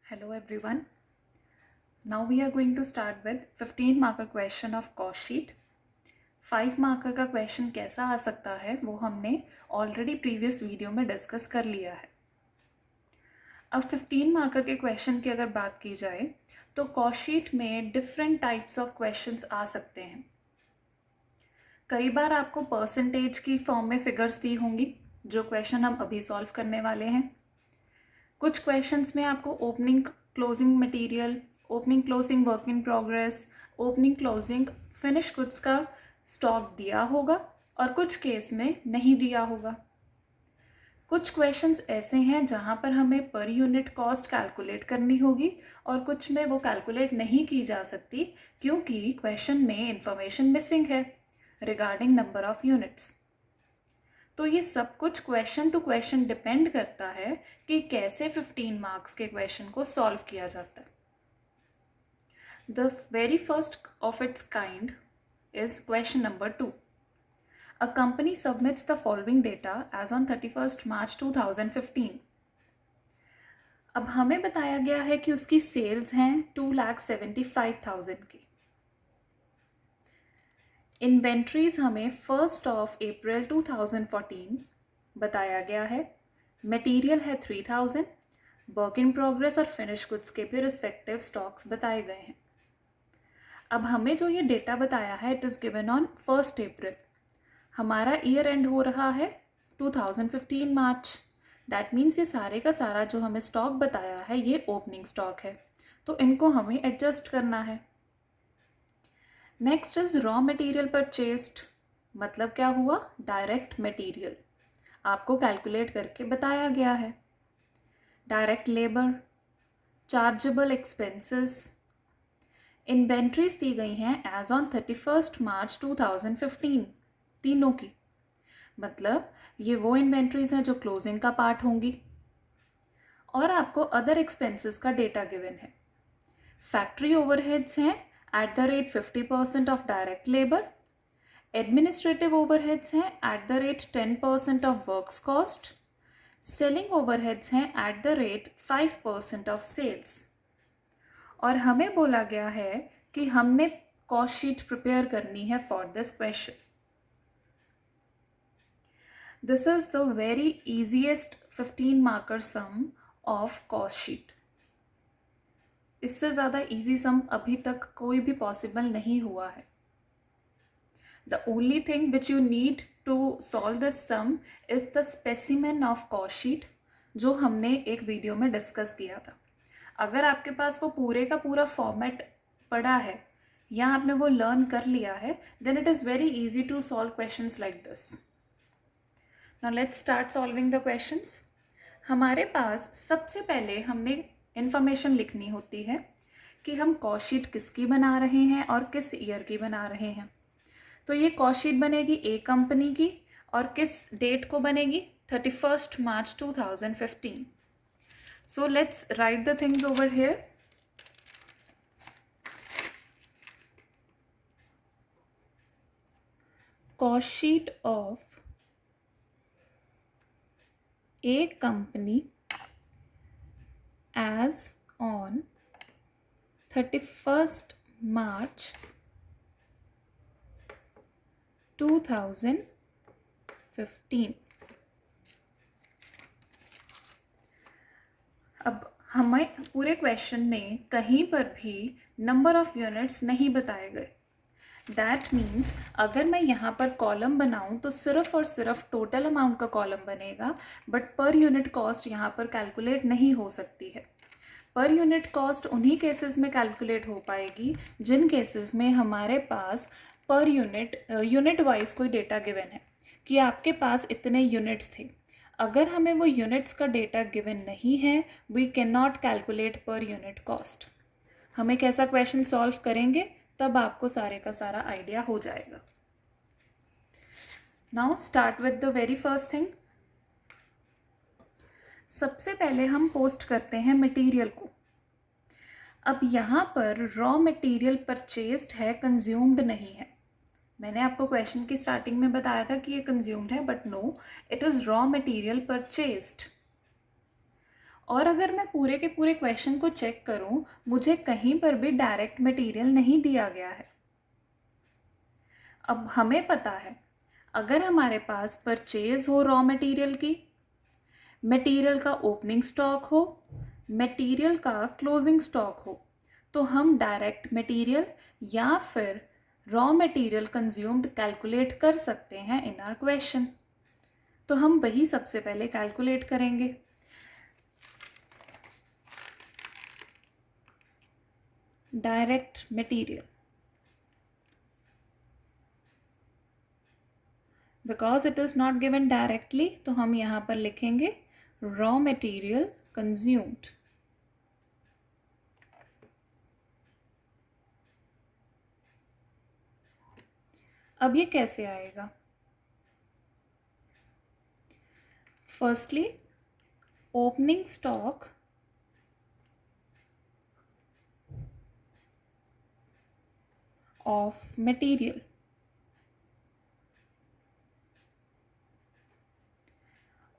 Hello everyone. Now we are going to start with 15 marker question of cost sheet. 5 marker का question कैसा आ सकता है वो हमने ऑलरेडी प्रीवियस वीडियो में डिस्कस कर लिया है. अब 15 मार्कर के क्वेश्चन की अगर बात की जाए तो कॉस्ट शीट में डिफरेंट टाइप्स ऑफ क्वेश्चंस आ सकते हैं. कई बार आपको परसेंटेज की फॉर्म में फिगर्स दी होंगी जो क्वेश्चन हम अभी सॉल्व करने वाले हैं. कुछ क्वेश्चंस में आपको opening closing material, opening closing work in progress, opening closing finish goods का स्टॉक दिया होगा और कुछ केस में नहीं दिया होगा. कुछ क्वेश्चंस ऐसे हैं जहां पर हमें पर यूनिट कॉस्ट कैलकुलेट करनी होगी और कुछ में वो कैलकुलेट नहीं की जा सकती क्योंकि क्वेश्चन में इंफॉर्मेशन मिसिंग है रिगार्डिंग नंबर ऑफ यूनिट्स. तो ये सब कुछ क्वेश्चन टू क्वेश्चन डिपेंड करता है कि कैसे 15 मार्क्स के क्वेश्चन को सॉल्व किया जाता है. The very first of its kind is question number 2. A company submits the following data as on 31st March 2015. अब हमें बताया गया है कि उसकी सेल्स हैं 2,75,000 की. इन्वेंट्रीज हमें 1st of April 2014 बताया गया है. मटेरियल है 3,000. वर्क इन प्रोग्रेस और फिनिश गुड्स के भी रिस्पेक्टिव स्टॉक्स बताए गए हैं. अब हमें जो ये डेटा बताया है it is given on 1st April. हमारा ईयर एंड हो रहा है 2015 मार्च. दैट मीन्स ये सारे का सारा जो हमें स्टॉक बताया है ये ओपनिंग स्टॉक है, तो इनको हमें एडजस्ट करना है. Next is raw material purchased. मतलब क्या हुआ? डायरेक्ट मटेरियल आपको कैलकुलेट करके बताया गया है. Direct labour, chargeable expenses. Inventories दी गई हैं एज ऑन 31st March 2015 तीनों की. मतलब ये वो इन्वेंट्रीज हैं जो क्लोजिंग का पार्ट होंगी. और आपको अदर एक्सपेंसेस का डेटा गिवन है. फैक्ट्री ओवरहेड्स हैं at the rate 50% of direct labour. Administrative overheads हैं at the rate 10% of works cost. Selling overheads हैं at the rate 5% of sales. और हमें बोला गया है कि हमने कॉस्ट शीट प्रिपेयर करनी है for this question. This is the very easiest 15 marker sum of cost sheet. इससे ज़्यादा इजी सम अभी तक कोई भी पॉसिबल नहीं हुआ है. The only thing which you need to solve this sum is the specimen of cost sheet जो हमने एक वीडियो में डिस्कस किया था. अगर आपके पास वो पूरे का पूरा फॉर्मेट पड़ा है या आपने वो लर्न कर लिया है then it is very easy to solve questions like this. Now let's start solving the questions. हमारे पास सबसे पहले हमने इन्फॉर्मेशन लिखनी होती है कि हम कॉस्ट शीट किसकी बना रहे हैं और किस ईयर की बना रहे हैं. तो ये कॉस्ट शीट बनेगी ए कंपनी की और किस डेट को बनेगी? 31st March 2015. So let's write the things over here. Cost sheet of a company as on 31st March 2015. अब हमें पूरे क्वेश्चन में कहीं पर भी नंबर ऑफ यूनिट्स नहीं बताए गए. दैट मीन्स अगर मैं यहाँ पर कॉलम बनाऊँ तो सिर्फ और सिर्फ टोटल अमाउंट का कॉलम बनेगा बट पर यूनिट कॉस्ट यहाँ पर कैलकुलेट नहीं हो सकती है. पर यूनिट कॉस्ट उन्हीं केसेस में कैलकुलेट हो पाएगी जिन केसेस में हमारे पास पर यूनिट वाइज कोई डेटा गिवन है कि आपके पास इतने यूनिट्स थे. अगर हमें वो यूनिट्स का डेटा गिवन नहीं है we can not calculate per unit cost. हमें कैसा क्वेश्चन सॉल्व करेंगे तब आपको सारे का सारा आइडिया हो जाएगा. Now start with the very first thing. सबसे पहले हम पोस्ट करते हैं मटेरियल को. अब यहाँ पर रॉ मटेरियल परचेस्ड है, कंज्यूम्ड नहीं है. मैंने आपको क्वेश्चन की स्टार्टिंग में बताया था कि ये कंज्यूम्ड है but no, it is raw material purchased. और अगर मैं पूरे के पूरे क्वेश्चन को चेक करूं, मुझे कहीं पर भी डायरेक्ट मटेरियल नहीं दिया गया है। अब हमें पता है, अगर हमारे पास परचेज हो रॉ मटेरियल की, मटेरियल का ओपनिंग स्टॉक हो, मटेरियल का क्लोजिंग स्टॉक हो, तो हम डायरेक्ट मटेरियल या फिर रॉ मटेरियल कंज्यूम्ड कैलकुलेट कर सकते हैं इन आवर क्वेश्चन। तो हम वही सबसे पहले कैलकुलेट करेंगे। Direct material, because it is not given directly, तो हम यहाँ पर लिखेंगे रॉ मटेरियल कंज्यूम्ड। अब ये कैसे आएगा? Firstly, opening stock of material,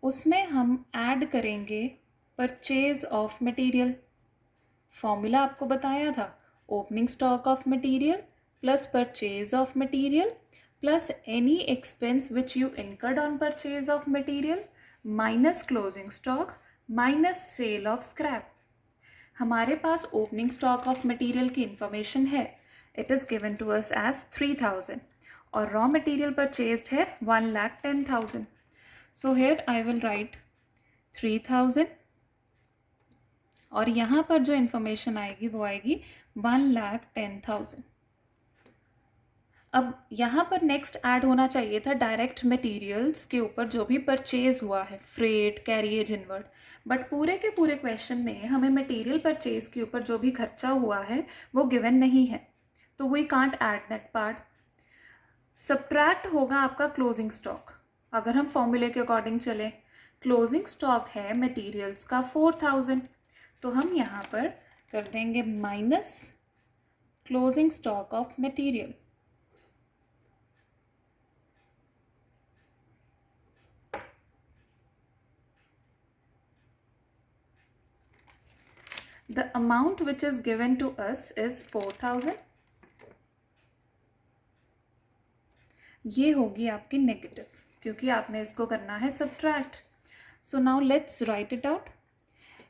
उसमें हम ऐड करेंगे परचेज ऑफ मटेरियल। फॉर्मूला आपको बताया था, opening stock of material plus purchase of material plus any expense which you incurred on purchase of material minus closing stock minus sale of scrap. हमारे पास opening stock of material की information है, it is given to us as 3000 और raw material purchased है 1,10,000। So here I will write 3000 और यहाँ पर जो इन्फॉर्मेशन आएगी वो आएगी 1,10,000। अब यहाँ पर नेक्स्ट ऐड होना चाहिए था डायरेक्ट मटेरियल्स के ऊपर जो भी परचेज हुआ है, फ्रेट, कैरिएज इनवर्ड, बट पूरे के पूरे क्वेश्चन में हमें मटेरियल परचेज के ऊपर जो भी खर्चा हुआ है वो गिवन नहीं है, तो we can't add that part. Subtract होगा आपका क्लोजिंग स्टॉक। अगर हम फॉर्मूले के अकॉर्डिंग चले, क्लोजिंग स्टॉक है मटेरियल्स का 4,000, तो हम यहाँ पर कर देंगे minus closing stock of material. The amount which is given to us is 4,000. ये होगी आपकी नेगेटिव, क्योंकि आपने इसको करना है subtract. So now let's write it out.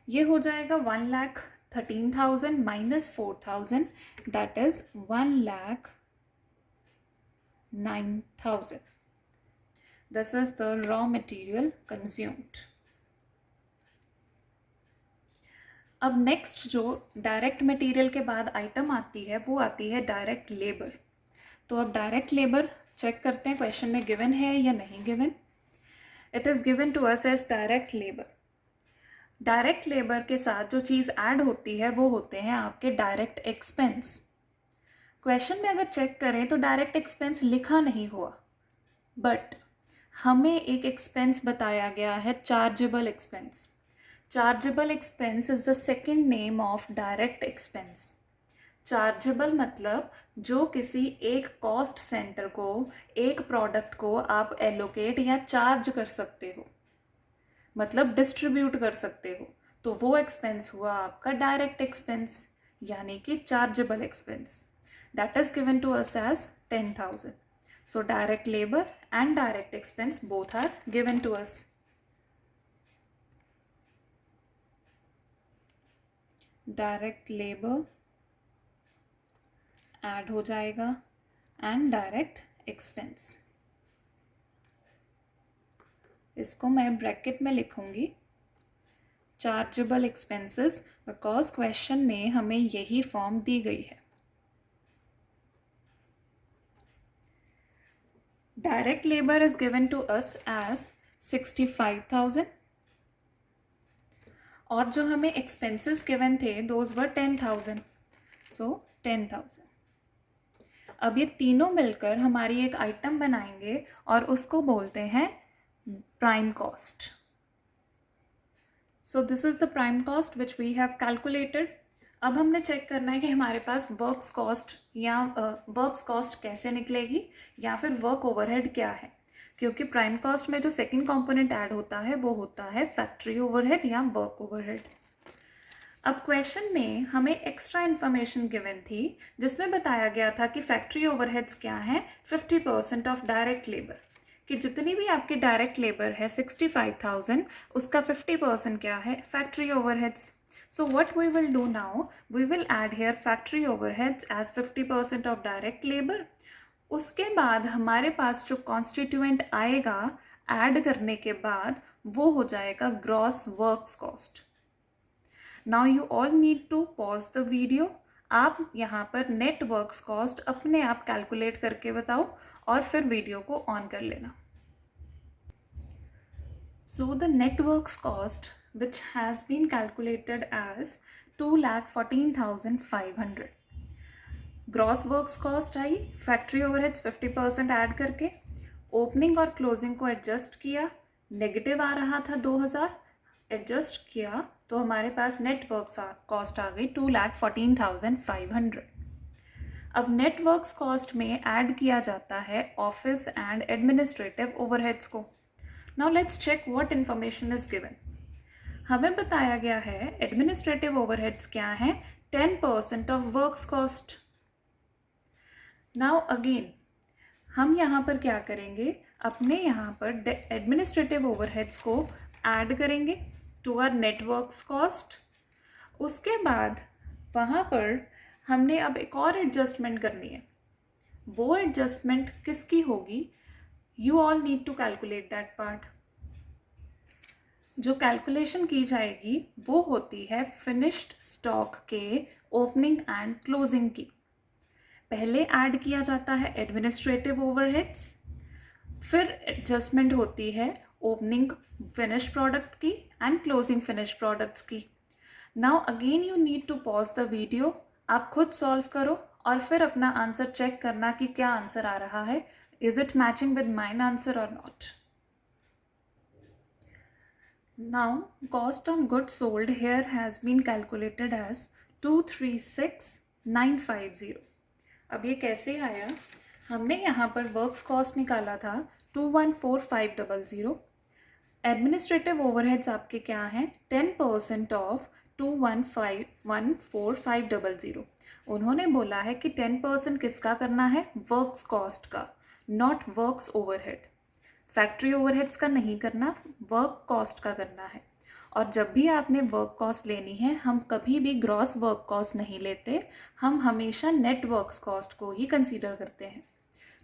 ये हो जाएगा 1,13,000 minus 4,000, that is 1,09,000. This is the raw material consumed. अब नेक्स्ट जो डायरेक्ट मटेरियल के बाद आइटम आती है वो आती है डायरेक्ट लेबर। तो अब डायरेक्ट लेबर चेक करते हैं क्वेश्चन में गिवन है या नहीं given. It is given to us as direct labour. Direct labour के साथ जो चीज़ ऐड होती है वो होते हैं आपके डायरेक्ट एक्सपेंस। क्वेश्चन में अगर चेक करें तो डायरेक्ट एक्सपेंस लिखा नहीं हुआ, बट हमें एक एक्सपेंस बताया गया है chargeable expense. Chargeable expense is the second name of direct expense. Chargeable मतलब जो किसी एक कॉस्ट सेंटर को, एक प्रोडक्ट को आप एलोकेट या चार्ज कर सकते हो, मतलब डिस्ट्रीब्यूट कर सकते हो, तो वो एक्सपेंस हुआ आपका डायरेक्ट एक्सपेंस, यानी कि chargeable expense. That is given to us as 10,000. So direct labour and direct expense both are given to us. Direct labour add हो जाएगा एंड डायरेक्ट एक्सपेंस, इसको मैं ब्रैकेट में लिखूंगी चार्जेबल एक्सपेंसेस, बिकॉज क्वेश्चन में हमें यही फॉर्म दी गई है। Direct labour is given to us as 65,000 और जो हमें एक्सपेंसेस गिवन थे दोज वर 10,000, सो 10,000। अब ये तीनों मिलकर हमारी एक आइटम बनाएंगे और उसको बोलते हैं prime cost. So this is the prime cost which we have calculated. अब हमने चेक करना है कि हमारे पास वर्क्स कॉस्ट या वर्क्स कॉस्ट कैसे निकलेगी या फिर वर्क ओवरहेड क्या है। क्योंकि प्राइम कॉस्ट में जो सेकंड कंपोनेंट ऐड होता है वो होता है फैक्ट्री ओवरहेड या वर्क ओवरहेड। अब क्वेश्चन में हमें एक्स्ट्रा इन्फॉर्मेशन गिवन थी जिसमें बताया गया था कि फैक्ट्री ओवरहेड्स क्या हैं, 50% ऑफ डायरेक्ट लेबर, कि जितनी भी आपकी डायरेक्ट लेबर है 65,000, उसका 50% क्या है, factory overheads. So what we will do now, we will add here factory overheads as 50% of direct labor. उसके बाद हमारे पास जो कॉन्स्टिट्यूएंट आएगा ऐड करने के बाद वो हो जाएगा gross works cost. Now you all need to pause the video. आप यहाँ पर नेट वर्क्स कॉस्ट अपने आप कैलकुलेट करके बताओ और फिर वीडियो को ऑन कर लेना। So the net works cost which has been calculated as 2,14,500. Gross works cost आई, फैक्ट्री ओवरहेड्स 50% ऐड करके, ओपनिंग और क्लोजिंग को एडजस्ट किया, नेगेटिव आ रहा था 2,000, एडजस्ट किया तो हमारे पास नेट वर्क्स कॉस्ट आ गई 2,14,500। अब नेट वर्क्स कॉस्ट में ऐड किया जाता है ऑफिस एंड एडमिनिस्ट्रेटिव ओवरहेड्स को। Now let's check what information is given. हमें बताया गया है एडमिनिस्ट्रेटिव ओवरहेड्स क्या है, 10% of works cost. Now again हम यहाँ पर क्या करेंगे, अपने यहाँ पर एडमिनिस्ट्रेटिव ओवरहेड्स को ऐड करेंगे to our net works cost. उसके बाद वहाँ पर हमने अब एक और एडजस्टमेंट करनी है। वो एडजस्टमेंट किसकी होगी, you all need to calculate that part. जो कैलकुलेशन की जाएगी वो होती है फिनिश्ड स्टॉक के ओपनिंग एंड क्लोजिंग की। पहले ऐड किया जाता है एडमिनिस्ट्रेटिव ओवरहेड्स, फिर एडजस्टमेंट होती है ओपनिंग फिनिश प्रोडक्ट की एंड क्लोजिंग फिनिश प्रोडक्ट्स की। Now again you need to pause the video, आप खुद सॉल्व करो और फिर अपना आंसर चेक करना कि क्या आंसर आ रहा है, is it matching with mine answer और not. Now cost of goods sold here has been calculated as 236,950। अब ये कैसे आया, हमने यहाँ पर वर्क्स कॉस्ट निकाला था 214,500। एडमिनिस्ट्रेटिव ओवरहेड्स आपके क्या हैं, 10% ऑफ 214,500। उन्होंने बोला है कि 10% किसका करना है, वर्क्स कॉस्ट का, not works overhead. Factory overheads का नहीं करना, वर्क कॉस्ट का करना है। और जब भी आपने वर्क कॉस्ट लेनी है, हम कभी भी ग्रॉस वर्क कॉस्ट नहीं लेते, हम हमेशा नेट वर्क्स कॉस्ट को ही कंसीडर करते हैं।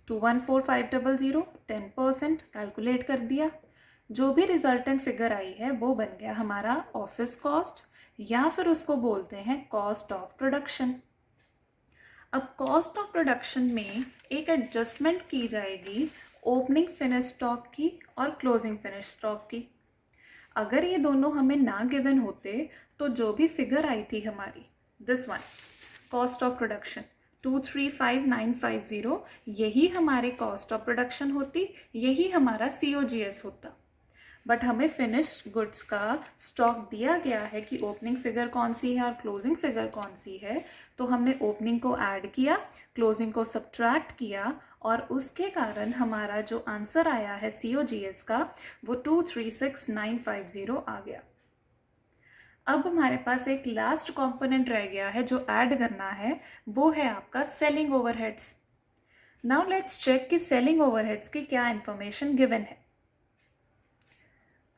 214,500, 10% कैलकुलेट कर दिया, जो भी रिजल्टेंट फिगर आई है वो बन गया हमारा ऑफिस कॉस्ट, या फिर उसको बोलते हैं कॉस्ट ऑफ प्रोडक्शन। अब कॉस्ट ऑफ प्रोडक्शन में एक एडजस्टमेंट की जाएगी ओपनिंग फिनिश स्टॉक की और क्लोजिंग फिनिश स्टॉक की। अगर ये दोनों हमें ना गिवन होते तो जो भी फिगर आई थी हमारी, this one cost of production 235,950, यही हमारे कॉस्ट ऑफ प्रोडक्शन होती, यही हमारा COGS होता। बट हमें फिनिश्ड गुड्स का स्टॉक दिया गया है कि ओपनिंग फिगर कौन सी है और क्लोजिंग फिगर कौन सी है, तो हमने ओपनिंग को ऐड किया, क्लोजिंग को सब्ट्रैक्ट किया और उसके कारण हमारा जो आंसर आया है COGS का वो 236,950 आ गया। अब हमारे पास एक लास्ट कंपोनेंट रह गया है जो ऐड करना है, वो है आपका selling overheads. Now let's check कि सेलिंग ओवरहेड्स की क्या इन्फॉर्मेशन गिवन है।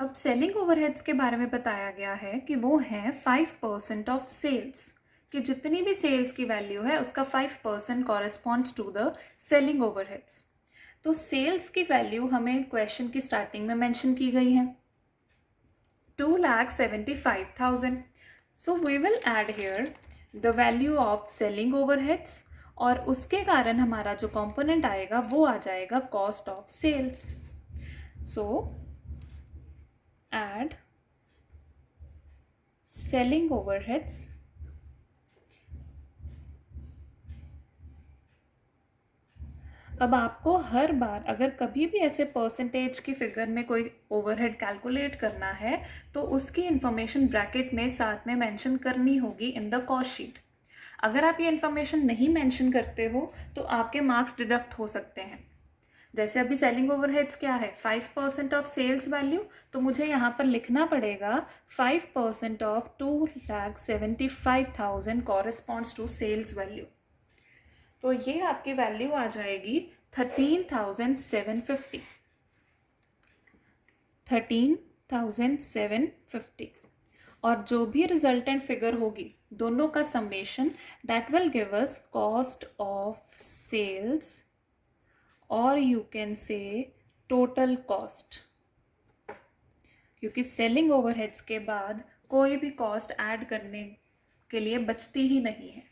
अब सेलिंग ओवरहेड्स के बारे में बताया गया है कि वो हैं 5% ऑफ सेल्स, कि जितनी भी सेल्स की वैल्यू है उसका 5% corresponds to the selling overheads. तो सेल्स की वैल्यू हमें क्वेश्चन की स्टार्टिंग में मेंशन की गई है 2,75,000। So we will add here the value of selling overheads और उसके कारण हमारा जो कंपोनेंट आएगा वो आ जाएगा cost of sales. So add selling overheads अब आपको हर बार अगर कभी भी ऐसे परसेंटेज की फिगर में कोई ओवरहेड कैलकुलेट करना है तो उसकी इन्फॉर्मेशन ब्रैकेट में साथ में मेंशन करनी होगी इन द कॉस्ट शीट। अगर आप ये इन्फॉर्मेशन नहीं मेंशन करते हो तो आपके मार्क्स डिडक्ट हो सकते हैं। जैसे अभी सेलिंग ओवरहेड्स क्या है, 5% ऑफ सेल्स वैल्यू, तो मुझे यहाँ पर लिखना पड़ेगा 5% of 2,75,000 corresponds to sales value. तो ये आपकी वैल्यू आ जाएगी 13,750। 13,750 और जो भी रिजल्टेंट फिगर होगी दोनों का summation, that will give us cost of sales और you can say total cost, क्योंकि सेलिंग ओवरहेड्स के बाद कोई भी कॉस्ट ऐड करने के लिए बचती ही नहीं है।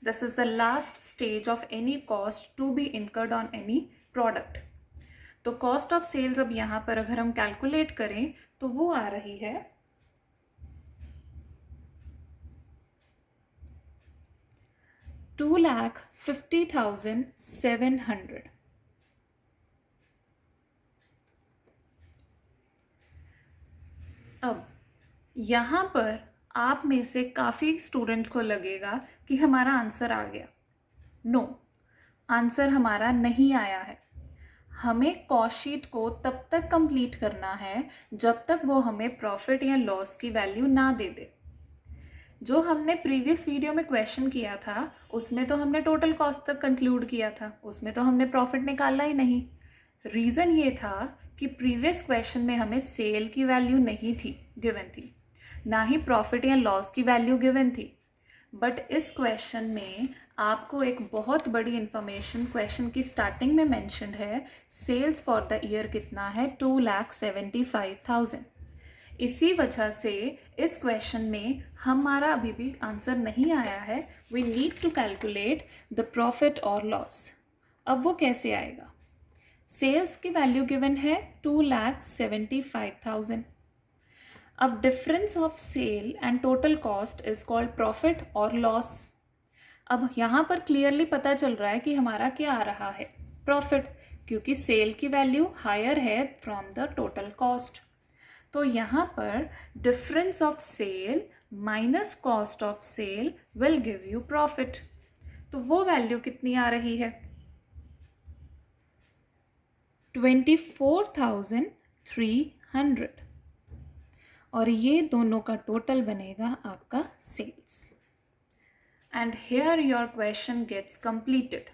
This is the last stage of any cost to be incurred on any product. तो कॉस्ट ऑफ सेल्स अब यहाँ पर अगर हम कैलकुलेट करें तो वो आ रही है 2,50,700। अब यहाँ पर आप में से काफ़ी स्टूडेंट्स को लगेगा कि हमारा आंसर आ गया। नो, आंसर हमारा नहीं आया है। हमें कॉस्ट शीट को तब तक कंप्लीट करना है जब तक वो हमें प्रॉफिट या लॉस की वैल्यू ना दे दे। जो हमने प्रीवियस वीडियो में क्वेश्चन किया था उसमें तो हमने टोटल कॉस्ट तक कंक्लूड किया था, उसमें तो हमने प्रॉफिट निकाला ही नहीं। रीज़न ये था कि प्रीवियस क्वेश्चन में हमें सेल की वैल्यू नहीं थी गिवन थी, ना ही प्रॉफिट या लॉस की वैल्यू गिवन थी। बट इस क्वेश्चन में आपको एक बहुत बड़ी इंफॉर्मेशन क्वेश्चन की स्टार्टिंग में मेंशन्ड है। सेल्स फॉर द ईयर कितना है, 2,75,000। इसी वजह से इस क्वेश्चन में हमारा अभी भी आंसर नहीं आया है। We need to calculate the profit और लॉस। अब वो कैसे आएगा? सेल्स की वैल्यू गिवन है 2,75,000। अब difference of sale and total cost is called profit और लॉस। अब यहाँ पर क्लियरली पता चल रहा है कि हमारा क्या आ रहा है, प्रॉफिट, क्योंकि सेल की वैल्यू हायर है फ्रॉम द टोटल कॉस्ट। तो यहाँ पर difference of sale minus cost of sale will give you profit. तो वो वैल्यू कितनी आ रही है, 24,300, और ये दोनों का टोटल बनेगा आपका sales. And here your question gets completed.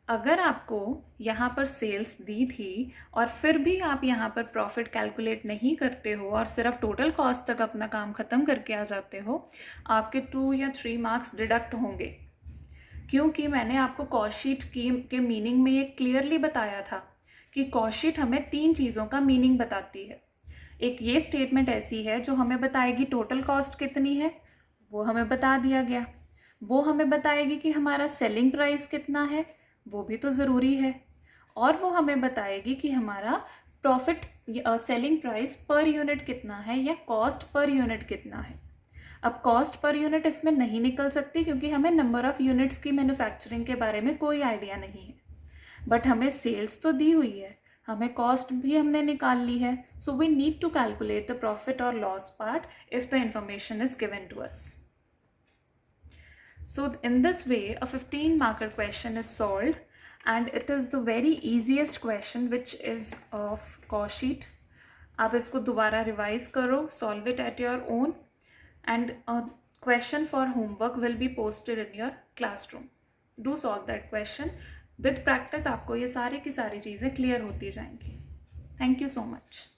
अगर आपको यहाँ पर सेल्स दी थी और फिर भी आप यहाँ पर प्रॉफिट कैलकुलेट नहीं करते हो और सिर्फ टोटल कॉस्ट तक अपना काम ख़त्म करके आ जाते हो, आपके 2 या 3 मार्क्स डिडक्ट होंगे, क्योंकि मैंने आपको कॉस्ट शीट के मीनिंग में ये क्लियरली बताया था कि कॉस्ट शीट हमें 3 चीज़ों का मीनिंग बताती है। एक ये स्टेटमेंट ऐसी है जो हमें बताएगी टोटल कॉस्ट कितनी है, वो हमें बता दिया गया। वो हमें बताएगी कि हमारा सेलिंग प्राइस कितना है, वो भी तो ज़रूरी है। और वो हमें बताएगी कि हमारा profit selling price per unit कितना है या कॉस्ट पर यूनिट कितना है। अब कॉस्ट पर यूनिट इसमें नहीं निकल सकती क्योंकि हमें नंबर ऑफ़ यूनिट्स की मैन्युफैक्चरिंग के बारे में कोई आइडिया नहीं है। बट हमें सेल्स तो दी हुई है, हमें कॉस्ट भी हमने निकाल ली है। So we need to calculate the profit और loss part if the information is given to us. So in this way a 15 marker question is solved, and it is the very easiest question which is of cost sheet. आप इसको दोबारा revise करो, solve it at your own, and a question for homework will be posted in your classroom. Do solve that question. With practice आपको ये सारी की सारी चीज़ें क्लियर होती जाएंगी. Thank you so much.